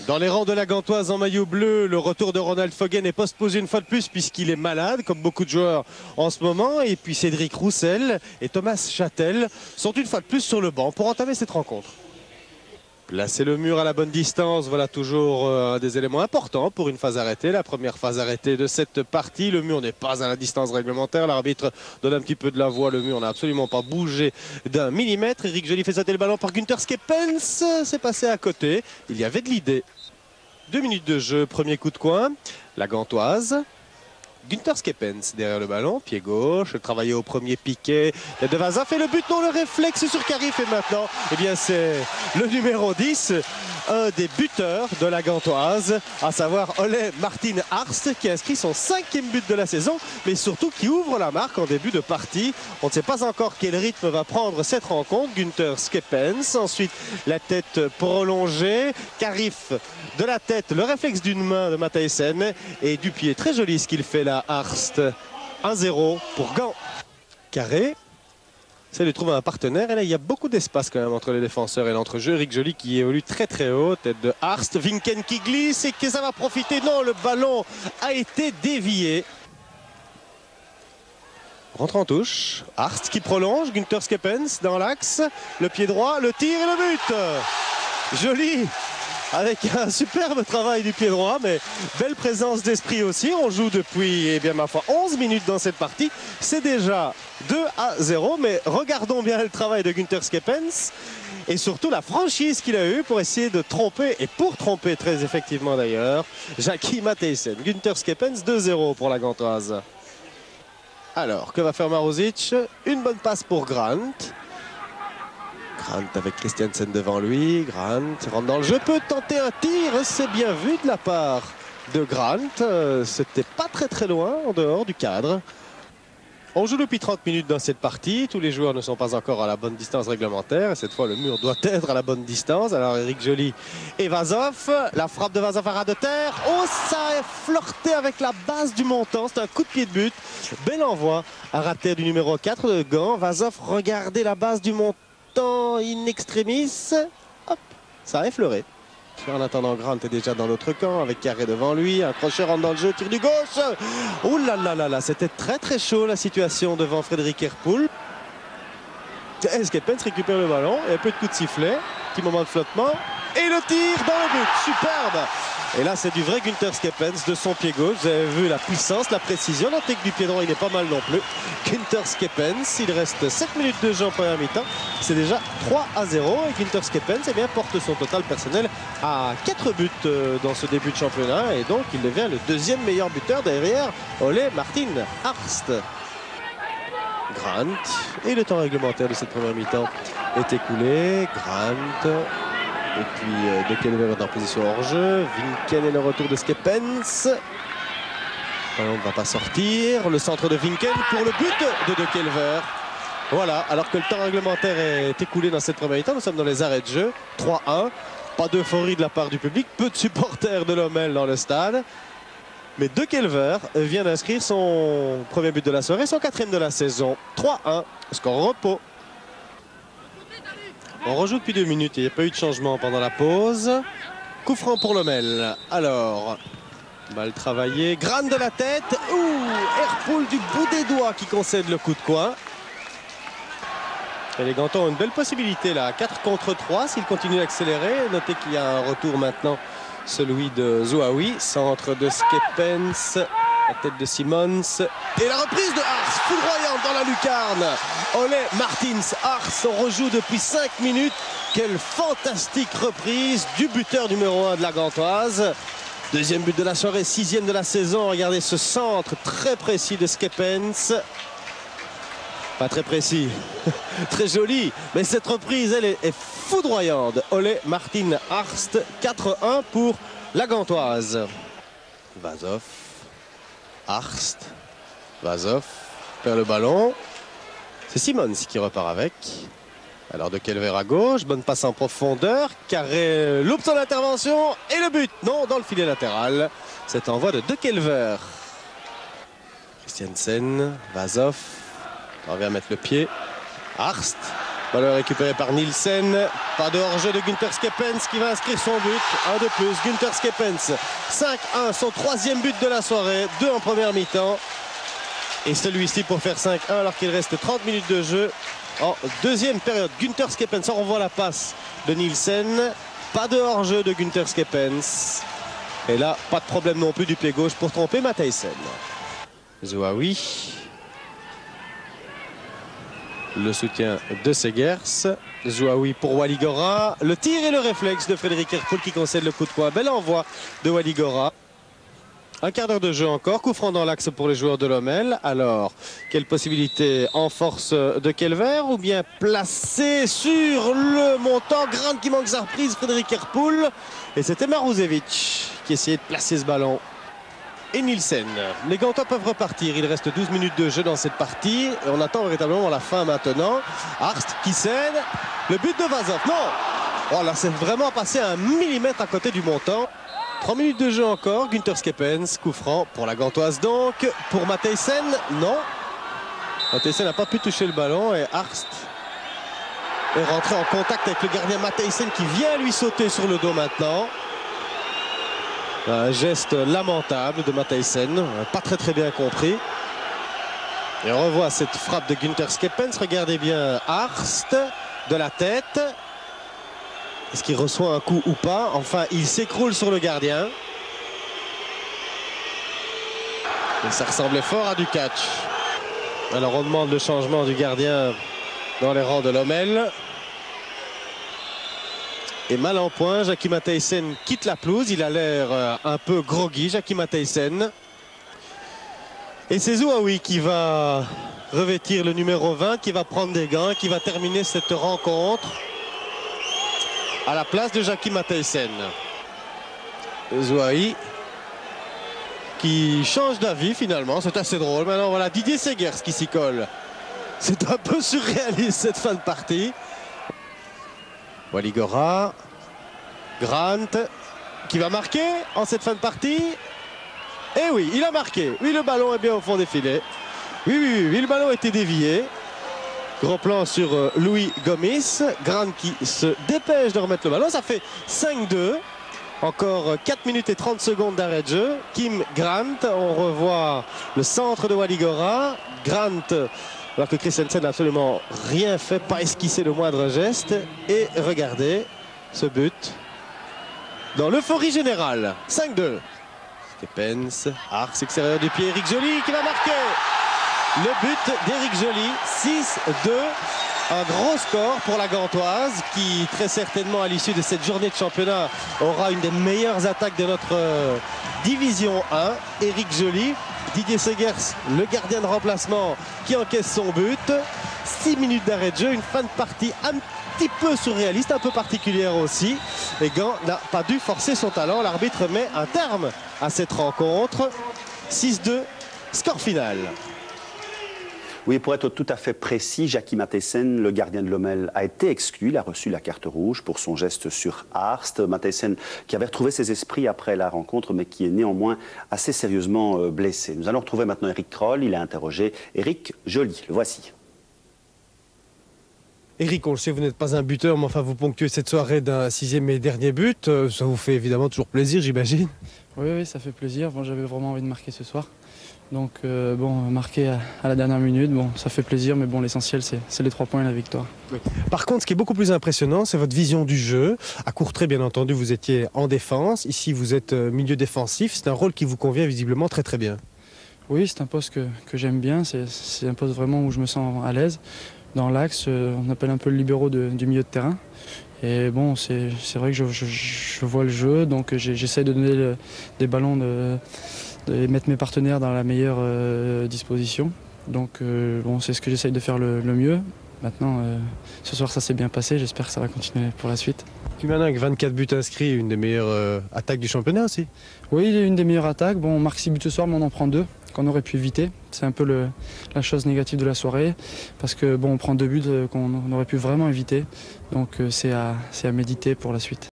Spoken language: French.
Dans les rangs de la Gantoise en maillot bleu, le retour de Ronald Foggen est postposé une fois de plus puisqu'il est malade, comme beaucoup de joueurs en ce moment. Et puis Cédric Roussel et Thomas Châtel sont une fois de plus sur le banc pour entamer cette rencontre. Placer le mur à la bonne distance, voilà toujours un des éléments importants pour une phase arrêtée. La première phase arrêtée de cette partie. Le mur n'est pas à la distance réglementaire. L'arbitre donne un petit peu de la voix. Le mur n'a absolument pas bougé d'un millimètre. Eric Joly fait sauter le ballon par Günther Skepens. C'est passé à côté. Il y avait de l'idée. 2 minutes de jeu, premier coup de coin. La Gantoise. Günther Skepens derrière le ballon, pied gauche, travaillé au premier piqué. Il y a De Vazaf et le but, non, le réflexe sur Carif. Et maintenant, eh bien, c'est le numéro 10, un des buteurs de la Gantoise, à savoir Ole Martin Arst, qui a inscrit son 5e but de la saison, mais surtout qui ouvre la marque en début de partie. On ne sait pas encore quel rythme va prendre cette rencontre. Günther Skepens, ensuite la tête prolongée, Carif de la tête, le réflexe d'une main de Matthijssen et du pied. Très joli ce qu'il fait là. Arst, 1-0 pour Gand. Carré, c'est de trouver un partenaire. Et là, il y a beaucoup d'espace quand même entre les défenseurs et l'entrejeu. Eric Joly qui évolue très très haut. Tête de Arst, Vinken qui glisse et que ça va profiter. Non, le ballon a été dévié. Rentre en touche. Arst qui prolonge. Günther Skepens dans l'axe. Le pied droit, le tir et le but. Joly avec un superbe travail du pied droit, mais belle présence d'esprit aussi. On joue depuis, eh bien, ma foi, 11 minutes dans cette partie. C'est déjà 2-0, mais regardons bien le travail de Günther Skepens et surtout la franchise qu'il a eue pour essayer de tromper, et pour tromper très effectivement d'ailleurs, Jackie Matthijssen. Günther Skepens, 2-0 pour la Gantoise. Alors, que va faire Maruzic? Une bonne passe pour Grant. Grant avec Christiansen devant lui. Grant rentre dans le jeu, peut tenter un tir. C'est bien vu de la part de Grant. C'était pas très très loin en dehors du cadre. On joue depuis 30 minutes dans cette partie. Tous les joueurs ne sont pas encore à la bonne distance réglementaire. Et cette fois, le mur doit être à la bonne distance. Alors, Eric Joly et Vazov. La frappe de Vazov à ras de terre. Oh, ça a flirté avec la base du montant. C'est un coup de pied de but. Bel envoi à ras de terre du numéro 4 de Gand. Vazov, regardez la base du montant in extremis. Hop, ça a effleuré. En attendant, Grant est déjà dans l'autre camp avec Carré devant lui. Un crochet rentre dans le jeu, tir du gauche. Ouh là là là là, c'était très très chaud la situation devant Frédéric Herpoul. Skepens récupère le ballon et un peu de coup de sifflet. Petit moment de flottement. Et le tir dans le but, superbe. Et là, c'est du vrai Günther Skepens de son pied gauche. Vous avez vu la puissance, la précision. La technique du pied droit, il est pas mal non plus. Günther Skepens, il reste 7 minutes de jeu en première mi-temps. C'est déjà 3-0. Et Günther Skepens, eh bien, porte son total personnel à 4 buts dans ce début de championnat. Et donc, il devient le 2e meilleur buteur derrière Ole Martin Arst. Grant. Et le temps réglementaire de cette première mi-temps est écoulé. Grant. Et puis De Kelver est en position hors-jeu. Vinken et le retour de Skepens. On ne va pas sortir. Le centre de Vinken pour le but de De Kelver. Voilà, alors que le temps réglementaire est écoulé dans cette première mi-temps. Nous sommes dans les arrêts de jeu. 3-1. Pas d'euphorie de la part du public. Peu de supporters de l'Omel dans le stade. Mais De Kelver vient d'inscrire son premier but de la soirée, son 4e de la saison. 3-1. Score au repos. On rejoue depuis 2 minutes, il n'y a pas eu de changement pendant la pause. Coup franc pour Lommel. Alors, mal travaillé. Grant de la tête. Ouh, Herpoul du bout des doigts qui concède le coup de coin. Et les Gantons ont une belle possibilité là. 4 contre 3 s'ils continuent d'accélérer. Notez qu'il y a un retour maintenant, celui de Zouaoui. Centre de Skepens. La tête de Simons. Et la reprise de Arst, foudroyante dans la lucarne. Ole Martins Arst, on rejoue depuis 5 minutes. Quelle fantastique reprise du buteur numéro 1 de la Gantoise. 2e but de la soirée, 6e de la saison. Regardez ce centre très précis de Skepens. Pas très précis, très joli. Mais cette reprise, elle est foudroyante. Ole Martin Arst, 4-1 pour la Gantoise. Vazov. Arst, Vazov perd le ballon. C'est Simons qui repart avec. Alors De Kelver à gauche, bonne passe en profondeur. Carré loupe son intervention et le but. Non, dans le filet latéral. Cet envoi de Kelver. Christiansen, Vazov. On revient mettre le pied. Arst. Ballon récupéré par Nielsen. Pas de hors-jeu de Günther Skeppens qui va inscrire son but. Un de plus. Günther Skeppens. 5-1, son 3e but de la soirée. 2 en première mi-temps. Et celui-ci pour faire 5-1 alors qu'il reste 30 minutes de jeu en deuxième période. Günther Skeppens, on revoit la passe de Nielsen. Pas de hors-jeu de Günther Skeppens. Et là, pas de problème non plus du pied gauche pour tromper Matthijssen. Zouaoui. Le soutien de Segers. Zouaoui pour Waligora. Le tir et le réflexe de Frédéric Herpoul qui concède le coup de poing. Bel envoi de Waligora. Un quart d'heure de jeu encore. Coup franc dans l'axe pour les joueurs de Lommel. Alors, quelle possibilité en force de Kelver ou bien placé sur le montant. Grant qui manque sa reprise. Frédéric Herpoul. Et c'était Maruzevic qui essayait de placer ce ballon. Et Nielsen. Les Gantois peuvent repartir. Il reste 12 minutes de jeu dans cette partie. Et on attend véritablement la fin maintenant. Arst qui cède. Le but de Vazov. Non. Oh là, c'est vraiment passé à 1 millimètre à côté du montant. 3 minutes de jeu encore. Günther Skeppens. Coup franc pour la Gantoise donc. Pour Matthijssen. Non. Matthijssen n'a pas pu toucher le ballon. Et Arst est rentré en contact avec le gardien Matthijssen qui vient lui sauter sur le dos maintenant. Un geste lamentable de Matthijssen, pas très bien compris. Et on revoit cette frappe de Günther Skeppens. Regardez bien Arst de la tête. Est-ce qu'il reçoit un coup ou pas? Enfin, il s'écroule sur le gardien. Et ça ressemblait fort à du catch. Alors on demande le changement du gardien dans les rangs de Lommel. Et mal en point, Jackie Matthijssen quitte la pelouse. Il a l'air un peu groggy, Jackie Matthijssen. Et c'est Zouaoui qui va revêtir le numéro 20, qui va prendre des gants, qui va terminer cette rencontre à la place de Jackie Matthijssen. Zouaoui qui change d'avis finalement, c'est assez drôle. Maintenant voilà Didier Segers qui s'y colle. C'est un peu surréaliste cette fin de partie. Waligora, Grant qui va marquer en cette fin de partie. Et oui, il a marqué. Oui, le ballon est bien au fond des filets. Oui, le ballon a été dévié. Gros plan sur Louis Gomis. Grant qui se dépêche de remettre le ballon. Ça fait 5-2. Encore 4 minutes et 30 secondes d'arrêt de jeu. Kim Grant, on revoit le centre de Waligora. Grant, alors que Christensen n'a absolument rien fait, pas esquissé le moindre geste. Et regardez ce but dans l'euphorie générale. 5-2. Skeppens, Ars extérieur du pied, Eric Joly qui va marquer. Le but d'Eric Joly, 6-2. Un gros score pour la Gantoise qui très certainement à l'issue de cette journée de championnat aura une des meilleures attaques de notre division 1. Eric Joly, Didier Segers, le gardien de remplacement qui encaisse son but. 6 minutes d'arrêt de jeu, une fin de partie un petit peu surréaliste, un peu particulière aussi. Et Gand n'a pas dû forcer son talent. L'arbitre met un terme à cette rencontre. 6-2, score final. Oui, pour être tout à fait précis, Jackie Matthijssen, le gardien de Lommel, a été exclu. Il a reçu la carte rouge pour son geste sur Arst. Matthijssen qui avait retrouvé ses esprits après la rencontre, mais qui est néanmoins assez sérieusement blessé. Nous allons retrouver maintenant Eric Kroll. Il a interrogé Eric Joly. Le voici. Eric, on le sait, vous n'êtes pas un buteur, mais enfin vous ponctuez cette soirée d'un 6e et dernier but. Ça vous fait évidemment toujours plaisir, j'imagine. Oui, ça fait plaisir. Bon, j'avais vraiment envie de marquer ce soir. Donc marquer à la dernière minute, bon, ça fait plaisir, mais bon, l'essentiel c'est les 3 points et la victoire. Oui. Par contre, ce qui est beaucoup plus impressionnant, c'est votre vision du jeu. À Courtrai, bien entendu, vous étiez en défense. Ici, vous êtes milieu défensif. C'est un rôle qui vous convient visiblement très bien. Oui, c'est un poste que j'aime bien. C'est un poste vraiment où je me sens à l'aise. Dans l'axe, on appelle un peu le libéraux du milieu de terrain. Et bon, c'est vrai que je vois le jeu, donc j'essaie de donner des ballons, de mettre mes partenaires dans la meilleure disposition. Donc bon, c'est ce que j'essaye de faire le mieux. Maintenant, ce soir ça s'est bien passé, j'espère que ça va continuer pour la suite. Puis maintenant avec 24 buts inscrits, une des meilleures attaques du championnat aussi. Oui, il y a une des meilleures attaques. Bon, on marque 6 buts ce soir, mais on en prend 2 qu'on aurait pu éviter. C'est un peu la chose négative de la soirée, parce que bon, on prend 2 buts qu'on aurait pu vraiment éviter. Donc c'est à méditer pour la suite.